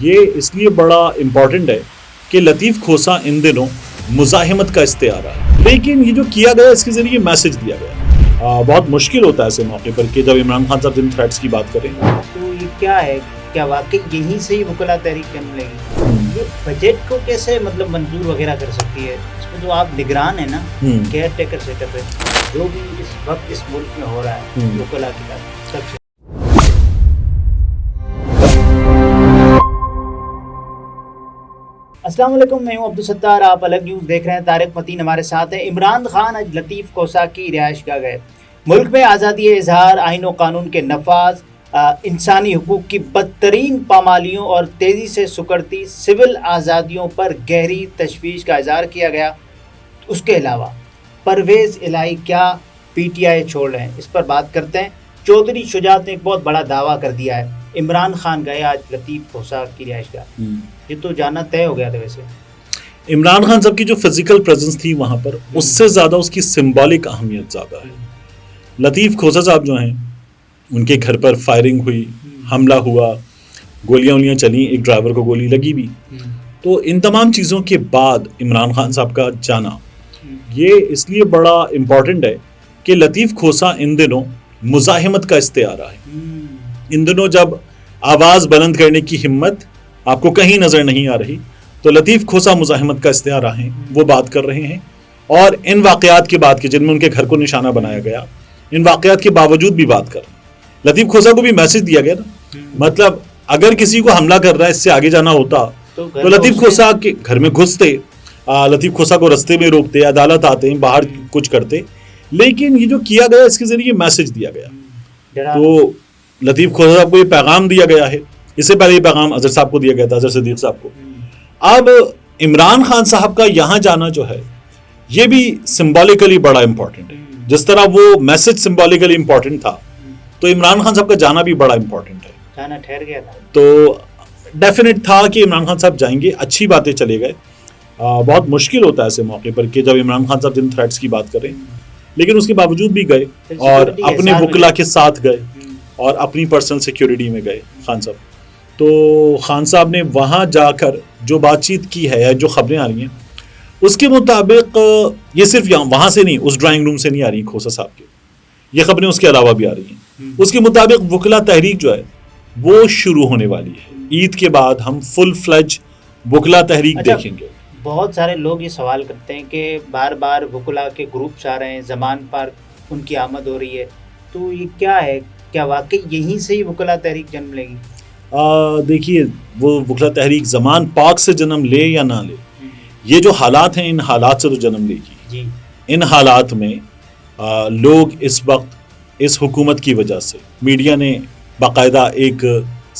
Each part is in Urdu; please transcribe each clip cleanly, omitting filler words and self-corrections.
یہ اس لیے بڑا امپورٹنٹ ہے کہ لطیف کھوسا ان دنوں مزاحمت کا استعارہ ہے، لیکن یہ جو کیا گیا اس کے ذریعے میسج دیا گیا۔ بہت مشکل ہوتا ہے ایسے موقع پر کہ جب عمران خان صاحب جن تھریٹس کی بات کریں تو یہ کیا ہے، کیا واقعی یہیں سے ہی وکلا تحریک جنم لے گی؟ یہ بجٹ کو کیسے منظور وغیرہ کر سکتی ہے؟ اس میں تو آپ نگران ہیں نا، کیئر ٹیکر سیٹ اپ ہے، جو بھی اس وقت اس ملک میں ہو رہا ہے وکلا کی بات سب سے۔ السلام علیکم، میں ہوں عبدالستار، آپ الگ نیوز دیکھ رہے ہیں۔ طارق متین ہمارے ساتھ ہیں۔ عمران خان آج لطیف کھوسا کی رہائش گاہ گئے۔ ملک میں آزادی اظہار، آئین و قانون کے نفاذ، انسانی حقوق کی بدترین پامالیوں اور تیزی سے سکڑتی سول آزادیوں پر گہری تشویش کا اظہار کیا گیا۔ اس کے علاوہ پرویز الہی کیا پی ٹی آئی چھوڑ رہے ہیں، اس پر بات کرتے ہیں۔ چودھری شجاعت نے ایک بہت بڑا دعویٰ کر دیا ہے، عمران خان گئے آج لطیف کھوسا کی رہائش گاہ۔ یہ تو جانا طے ہو گیا تھا۔ ویسے عمران خان صاحب کی جو فزیکل پریزنس تھی وہاں پر، اس سے زیادہ اس کی سمبولک اہمیت زیادہ ہے۔ لطیف کھوسا صاحب جو ہیں، ان کے گھر پر فائرنگ ہوئی، حملہ ہوا، گولیاں چلیں، ایک ڈرائیور کو گولی لگی بھی۔ تو ان تمام چیزوں کے بعد عمران خان صاحب کا جانا یہ اس لیے بڑا امپورٹنٹ ہے کہ لطیف کھوسا ان دنوں مزاحمت کا استعارہ ہے۔ ان دنوں جب آواز بلند کرنے کی ہمت آپ کو کہیں نظر نہیں آ رہی، تو لطیف کھوسا مزاحمت کا استعارہ ہیں، وہ بات کر رہے ہیں۔ اور ان واقعات کے بعد جن میں ان کے گھر کو نشانہ بنایا گیا، ان واقعات کے باوجود بھی بات کر رہے ہیں۔ لطیف کھوسا کو بھی میسج دیا گیا نا، مطلب اگر کسی کو حملہ کر رہا ہے، اس سے آگے جانا ہوتا تو لطیف کھوسا کے گھر میں گھستے، لطیف کھوسا کو رستے میں روکتے، عدالت آتے، باہر کچھ کرتے، لیکن یہ جو کیا گیا اس کے ذریعے میسج دیا گیا۔ تو لطیف کھوسا صاحب کو یہ پیغام دیا گیا ہے، اس سے پہلے یہ پیغام اظہر صاحب کو دیا گیا تھا، اظہر صدیق صاحب کو۔ اب عمران خان صاحب کا یہاں جانا جو ہے یہ بھی سمبولیکلی بڑا امپورٹنٹ ہے۔ جس طرح وہ میسج سمبولیکلی امپورٹنٹ تھا، تو عمران خان صاحب کا جانا بھی بڑا امپورٹنٹ ہے۔ جانا ٹھہر گیا تھا تو ڈیفینیٹ تھا کہ عمران خان صاحب جائیں گے، اچھی باتیں چلے گئے۔ بہت مشکل ہوتا ہے ایسے موقع پر کہ جب عمران خان صاحب جن تھریٹس کی بات کریں، لیکن اس کے باوجود بھی گئے اور اپنے وکلا کے ساتھ گئے اور اپنی پرسنل سیکیورٹی میں گئے خان صاحب۔ تو خان صاحب نے وہاں جا کر جو بات چیت کی ہے، جو خبریں آ رہی ہیں اس کے مطابق، یہ صرف وہاں سے نہیں، اس ڈرائنگ روم سے نہیں آ رہی کھوسا صاحب کی، یہ خبریں اس کے علاوہ بھی آ رہی ہیں۔ اس کے مطابق وکلا تحریک جو ہے وہ شروع ہونے والی ہے۔ عید کے بعد ہم فل فلیج وکلا تحریک دیکھیں گے۔ بہت سارے لوگ یہ سوال کرتے ہیں کہ بار بار وکلا کے گروپس آ رہے ہیں، زمان پارک ان کی آمد ہو رہی ہے، تو یہ کیا ہے، کیا واقعی یہیں سے ہی وکلا تحریک جنم لے گی؟ دیکھیے، وہ وکلا تحریک زمان پاک سے جنم لے یا نہ لے، یہ جو حالات ہیں ان حالات سے تو جنم لے گی۔ ان حالات میں لوگ اس وقت اس حکومت کی وجہ سے، میڈیا نے باقاعدہ ایک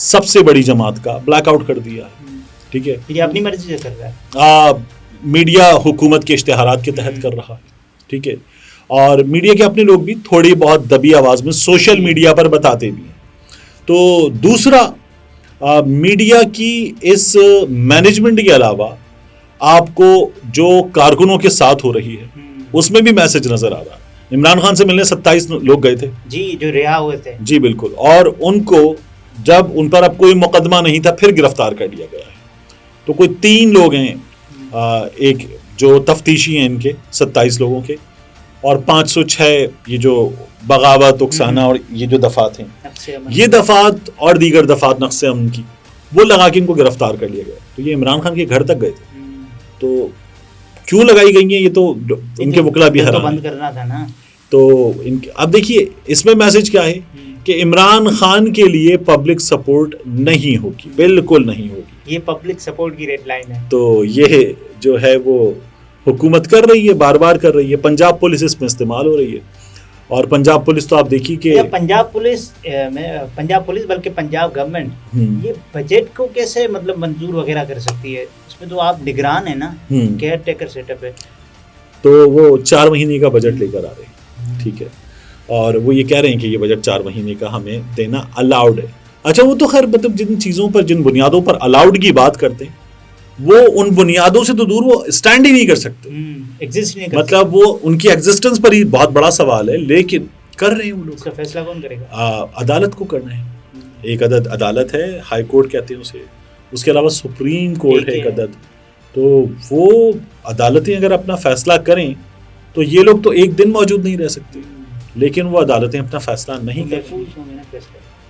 سب سے بڑی جماعت کا بلیک آؤٹ کر دیا ہے۔ ٹھیک ہے، یہ اپنی مرضی سے کر رہا ہے، میڈیا حکومت کے اشتہارات کے تحت کر رہا ہے۔ ٹھیک ہے، اور میڈیا کے اپنے لوگ بھی تھوڑی بہت دبی آواز میں سوشل میڈیا پر بتاتے بھی ہیں۔ تو دوسرا، میڈیا کی اس مینجمنٹ کے علاوہ آپ کو جو کارکنوں کے ساتھ ہو رہی ہے اس میں بھی میسج نظر آ رہا ہے۔ عمران خان سے ملنے 27 لوگ گئے تھے، جی، جو رہا ہوئے تھے، جی بالکل، اور ان کو جب ان پر اب کوئی مقدمہ نہیں تھا پھر گرفتار کر لیا گیا ہے۔ تو کوئی 3 لوگ ہیں، ایک جو تفتیشی ہیں ان کے 27 لوگوں کے، اور 506 یہ جو بغاوت، اکسانا اور یہ جو دفعات ہیں، یہ دفعات اور دیگر دفعات نقص امن کی، وہ لگا کے ان کو گرفتار کر لیا گیا۔ تو یہ عمران خان کے گھر تک گئے تھے، تو کیوں لگائی گئی ہیں یہ تو ان کے وکلا بھی حیران بند کرنا تھا نا۔ تو اب دیکھیے اس میں میسج کیا ہے کہ عمران خان کے لیے پبلک سپورٹ نہیں ہوگی، بالکل نہیں ہوگی۔ یہ پبلک سپورٹ کی ریڈ لائن ہے۔ تو یہ جو ہے وہ حکومت کر رہی ہے، بار بار کر رہی ہے، پنجاب پولیس اس میں استعمال ہو رہی ہے، اور پنجاب پولیس تو آپ دیکھیے کہ پنجاب پولیس بلکہ پنجاب گورنمنٹ یہ بجٹ کو کیسے منظور وغیرہ کر سکتی ہے؟ اس میں تو آپ نگران ہیں نا، کیئر ٹیکر سیٹ اپ ہے، تو وہ 4 مہینے کا بجٹ لے کر آ رہے ہیں۔ ٹھیک ہے، اور وہ یہ کہہ رہے ہیں کہ یہ بجٹ 4 مہینے کا ہمیں دینا الاؤڈ ہے۔ اچھا، وہ تو خیر جن چیزوں پر، جن بنیادوں پر الاؤڈ کی بات کرتے ہیں، وہ ان بنیادوں سے تو دور وہ اسٹینڈ ہی نہیں کر سکتے، مطلب وہ ان کی ایگزسٹنس پر ہی بہت بڑا سوال ہے، لیکن کر رہے ہیں وہ لوگ۔ اس کا فیصلہ کون کرے گا؟ عدالت کو کرنا ہے۔ ایک عدالت ہے، ہائی کورٹ کہتے ہیں اسے، اس کے علاوہ سپریم کورٹ ہے ایک عدد. تو وہ عدالتیں اگر اپنا فیصلہ کریں تو یہ لوگ تو ایک دن موجود نہیں رہ سکتے, لیکن وہ عدالتیں اپنا فیصلہ نہیں کریں.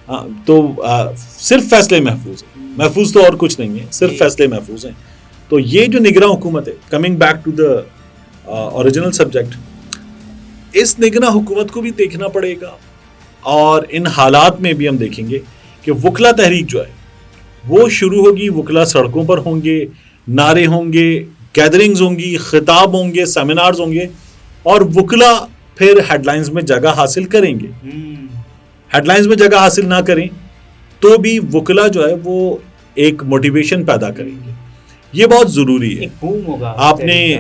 ہاں, تو صرف فیصلے محفوظ ہیں, محفوظ تو اور کچھ نہیں ہے, صرف فیصلے محفوظ ہیں. تو یہ جو نگراں حکومت ہے, coming back to the original subject, اس نگراں حکومت کو بھی دیکھنا پڑے گا. اور ان حالات میں بھی ہم دیکھیں گے کہ وکلا تحریک جو ہے وہ شروع ہوگی, وکلا سڑکوں پر ہوں گے, نعرے ہوں گے, گیدرنگز ہوں گی, خطاب ہوں گے, سیمینارز ہوں گے, اور وکلا پھر ہیڈ لائنز میں جگہ حاصل کریں گے. ہیڈ لائنز میں جگہ حاصل نہ کریں تو بھی وکلا جو ہے وہ ایک موٹیویشن پیدا کریں گے. یہ بہت ضروری ہے. آپ نے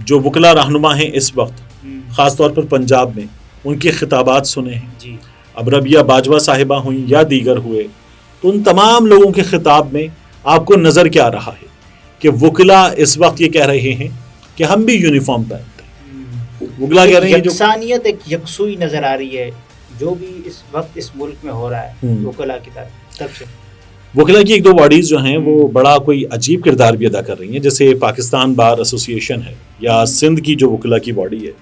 جو وکلا رہنما ہیں اس وقت خاص طور پر پنجاب میں, ان کے خطابات سنے ہیں. اب ربیہ باجوہ صاحبہ ہوئیں یا دیگر ہوئے, تو ان تمام لوگوں کے خطاب میں آپ کو نظر کیا رہا ہے کہ وکلا اس وقت یہ کہہ رہے ہیں کہ ہم بھی یونیفارم پہنتے ہیں. وکلا کہہ رہے ہیں یکسانیت, ایک یکسوئی نظر آ رہی ہے جو بھی اس وقت اس ملک میں ہو رہا ہے وکلا کی طرف سے. وکلا کی ایک دو باڈیز جو ہیں وہ بڑا کوئی عجیب کردار بھی ادا کر رہی ہیں, جیسے پاکستان بار ایسوسی ایشن ہے یا سندھ کی جو وکلا کی باڈی ہے.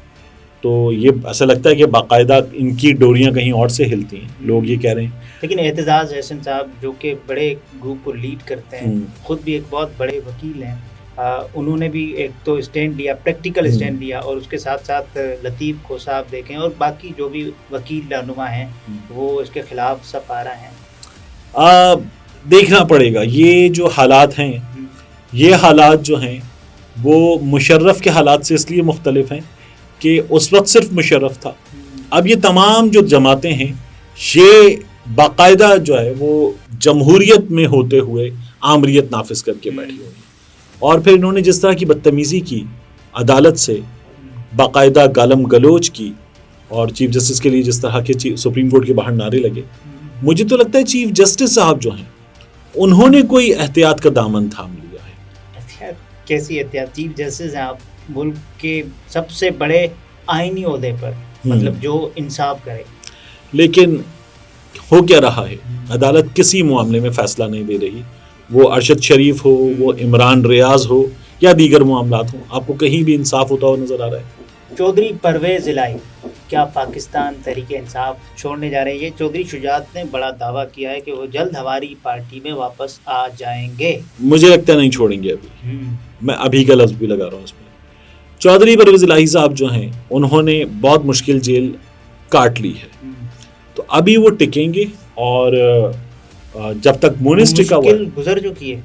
تو یہ ایسا لگتا ہے کہ باقاعدہ ان کی ڈوریاں کہیں اور سے ہلتی ہیں, لوگ یہ کہہ رہے ہیں. لیکن اعتزاز احسن صاحب جو کہ بڑے گروپ کو لیڈ کرتے ہیں, خود بھی ایک بہت بڑے وکیل ہیں, انہوں نے بھی ایک تو اسٹینڈ لیا, پریکٹیکل اسٹینڈ لیا, اور اس کے ساتھ ساتھ لطیف کھوسہ آپ دیکھیں اور باقی جو بھی وکیل رہنما ہیں وہ اس کے خلاف سب آ رہے ہیں. دیکھنا پڑے گا یہ جو حالات ہیں, یہ حالات جو ہیں وہ مشرف کے حالات سے اس لیے مختلف ہیں کہ اس وقت صرف مشرف تھا. اب یہ تمام جو جماعتیں ہیں یہ باقاعدہ جو ہے وہ جمہوریت میں ہوتے ہوئے آمریت نافذ کر کے بیٹھی ہوئی, اور پھر انہوں نے جس طرح کی بدتمیزی کی عدالت سے, باقاعدہ گالم گلوچ کی, اور چیف جسٹس کے لیے جس طرح کے سپریم کورٹ کے باہر نعرے لگے, مجھے تو لگتا ہے چیف جسٹس صاحب جو ہیں انہوں نے کوئی احتیاط کا دامن تھام لیا ہے. کیسی احتیاط؟ چیف جسٹس ہیں آپ, ملک کے سب سے بڑے آئینی عہدے پر, مطلب جو انصاف کرے. لیکن ہو کیا رہا ہے, عدالت کسی معاملے میں فیصلہ نہیں دے رہی, وہ ارشد شریف ہو, وہ عمران ریاض ہو, یا دیگر معاملات ہوں, آپ کو کہیں بھی انصاف ہوتا ہوا نظر آ رہا ہے؟ چودھری پرویز الہی کیا پاکستان تحریک انصاف چھوڑنے جا رہے ہیں؟ یہ چودھری شجاعت نے بڑا دعویٰ کیا ہے کہ وہ جلد ہماری پارٹی میں واپس آ جائیں گے. مجھے لگتا ہے نہیں چھوڑیں گے ابھی, میں ابھی کا لفظ بھی لگا رہا ہوں اس میں. چودھری پرویز الہی صاحب جو ہیں انہوں نے بہت مشکل جیل کاٹ لی ہے, تو ابھی وہ ٹکیں گے, اور جب تک مونس ٹکا ہوا گزر جو کیے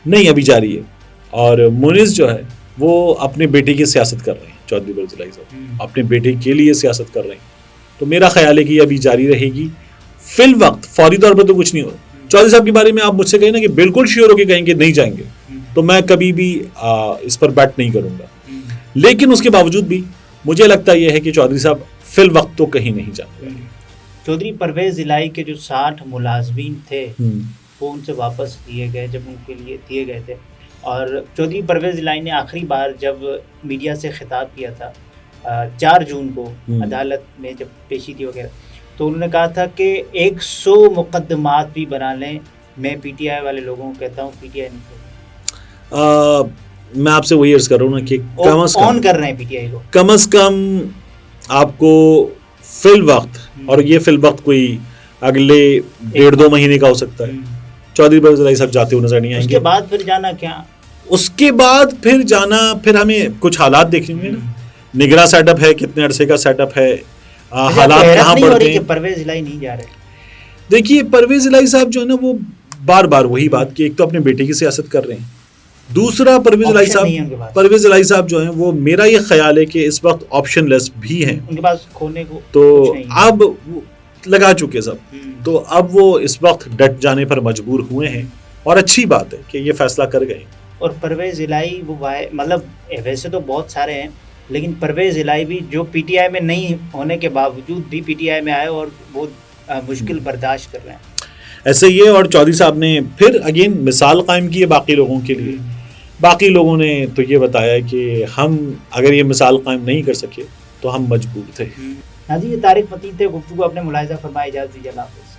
نہیں ابھی جاری ہے, اور مونس جو ہے وہ اپنے بیٹے کی سیاست کر رہے ہیں. چودھری پرویز الہی صاحب اپنے بیٹے کے لیے سیاست کر رہے ہیں, تو میرا خیال ہے کہ یہ ابھی جاری رہے گی. فی الوقت فوری طور پر تو کچھ نہیں ہو. چودھری صاحب کے بارے میں آپ مجھ سے کہیں نا کہ بالکل شیور ہو کے کہیں گے نہیں جائیں گے, تو میں کبھی بھی اس پر بیٹ نہیں کروں گا. لیکن اس کے باوجود بھی مجھے لگتا یہ ہے کہ چودھری صاحب فی الوقت تو کہیں نہیں جاتے. چودھری پرویز الہی کے جو 60 ملازمین تھے وہ ان سے واپس لیے گئے جب ان کے لیے دیے گئے تھے. اور چودھری پرویز الہی نے آخری بار جب میڈیا سے خطاب کیا تھا 4 جون کو عدالت میں جب پیشی تھی وغیرہ, تو انہوں نے کہا تھا کہ 100 مقدمات بھی بنا لیں, میں پی ٹی آئی والے لوگوں کو کہتا ہوں پی ٹی آئی نہیں. میں آپ سے وہی عرض کر رہا ہوں نا کہ کم از کم کر رہے ہیں پی ٹی آئی کو, کم از کم آپ کو فی الوقت, اور یہ فی الوقت کوئی اگلے 1.5-2 مہینے کا ہو سکتا ہے, چودھری پرویز الہی صاحب جاتے ہوئے نظر نہیں آئیں گے. اس کے بعد پھر جانا کیا؟ اس کے بعد پھر جانا, پھر ہمیں کچھ حالات دیکھنے ہوں گے نا, نگراں سیٹ اپ ہے, کتنے عرصے کا سیٹ اپ ہے, حالات کہاں بڑھتے ہیں. پرویز الہی نہیں جا رہے. دیکھیے پرویز الہی صاحب جو ہے نا وہ بار بار وہی بات کہ ایک تو اپنے بیٹے کی سیاست کر رہے ہیں, دوسرا پرویز الہی صاحب جو ہیں وہ میرا یہ خیال ہے کہ اس وقت آپشن لیس بھی ہیں, ان کے پاس کھونے کو تو اب لگا چکے سب, تو اب وہ اس وقت ڈٹ جانے پر مجبور ہوئے ہیں, اور اچھی بات ہے کہ یہ فیصلہ کر گئے. اور پرویز الہی وہ مطلب ویسے تو بہت سارے ہیں, لیکن پرویز الہی بھی جو پی ٹی آئی میں نہیں ہونے کے باوجود بھی پی ٹی آئی میں آئے اور بہت مشکل برداشت کر رہے ہیں. ایسے ہی ہے, اور چودھری صاحب نے پھر اگین مثال قائم کی ہے باقی لوگوں کے لیے. باقی لوگوں نے تو یہ بتایا کہ ہم اگر یہ مثال قائم نہیں کر سکے تو ہم مجبور تھے. ہاں جی, یہ طارق متین تھے, گفتگو اپنے ملاحظہ فرمائے, اجازت دیجیے, اللہ حافظ.